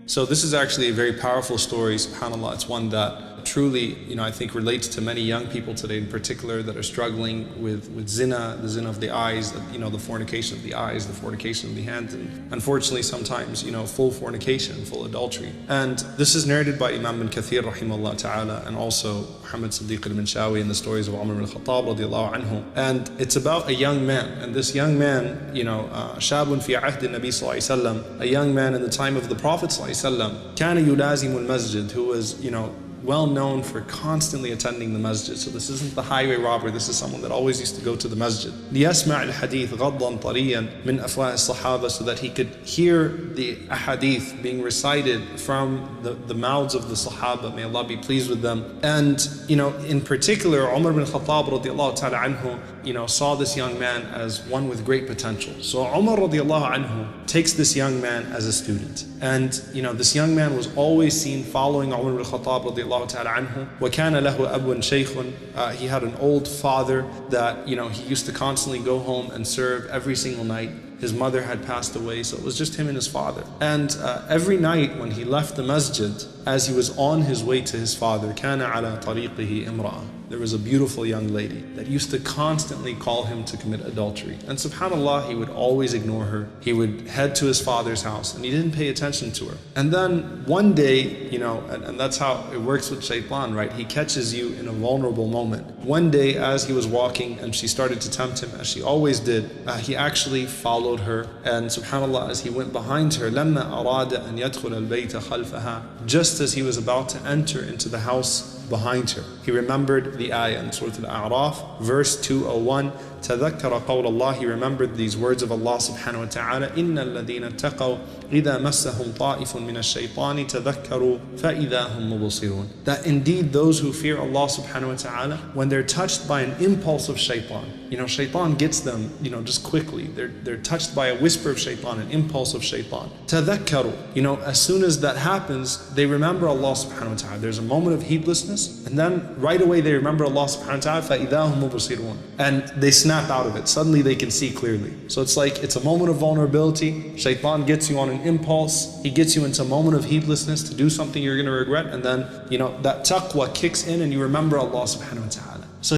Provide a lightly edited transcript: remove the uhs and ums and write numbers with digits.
So this is actually a very powerful story, subhanAllah. It's one that truly, I think relates to many young people today in particular that are struggling with zina, the zina of the eyes, the fornication of the eyes, the fornication of the hands, and unfortunately sometimes, full fornication, full adultery. And this is narrated by Imam bin Kathir rahimahullah ta'ala, and also Muhammad Siddiq al-Minshawi in the stories of Umar ibn al-Khattab radiallahu anhu. And it's about a young man, and this young man, shabun fi ahdi nabi sallallahu alayhi wasallam, a young man in the time of the Prophet sallallahu alayhi wasallam, kana yulazimu al-masjid, who was, well known for constantly attending the masjid. So this isn't the highway robber, this is someone that always used to go to the masjid. لِيَسْمَعِ الْحَدِيث غَضًّا طَرِيًّا مِنْ أَفْوَاهِ الصَّحَابَةِ, so that he could hear the ahadith being recited from the mouths of the Sahaba, may Allah be pleased with them. And in particular, Umar ibn Khattab radiallahu ta'ala anhu, saw this young man as one with great potential. So Umar radiallahu anhu takes this young man as a student. And this young man was always seen following Umar ibn Khattab radiallahu ta'ala anhu. وَكَانَ لَهُ أَبٌ شَيْخٌ, he had an old father that he used to constantly go home and serve every single night. His mother had passed away, so it was just him and his father. And every night when he left the masjid, as he was on his way to his father, كَانَ عَلَى طَرِيقِهِ إِمْرَأَةٌ, there was a beautiful young lady that used to constantly call him to commit adultery. And subhanAllah, he would always ignore her. He would head to his father's house and he didn't pay attention to her. And then one day, and that's how it works with shaitan, right? He catches you in a vulnerable moment. One day as he was walking and she started to tempt him, as she always did, he actually followed her. And subhanAllah, as he went behind her, لَمَّا أَرَادَ أَن يَدْخُلَ الْبَيْتَ خَلْفَهَا, just as he was about to enter into the house behind her, he remembered the ayah in Surah Al-A'raf, verse 201, تذكر قول الله, he remembered these words of Allah subhanahu wa ta'ala, إِنَّ الَّذِينَ اتَّقَوْا إِذَا مَسَّهُمْ طَائِفٌ مِنَ الشَّيْطَانِ تَذَكَّرُوا فَإِذَا هُمْ مُبْصِرُونَ. That indeed those who fear Allah subhanahu wa ta'ala, when they're touched by an impulse of shaitan, shaitan gets them, just quickly. They're touched by a whisper of shaitan, an impulse of shaitan. تَذَكَّرُوا, as soon as that happens, they remember Allah subhanahu wa ta'ala. There's a moment of heedlessness, and then right away they remember Allah subhanahu wa ta'ala, فَإِذَا هُمْ مُبْصِرُونَ, and they snap out of it. Suddenly they can see clearly. So it's like, it's a moment of vulnerability. Shaitan gets you on an impulse. He gets you into a moment of heedlessness to do something you're going to regret, and then, that taqwa kicks in and you remember Allah subhanahu wa ta'ala.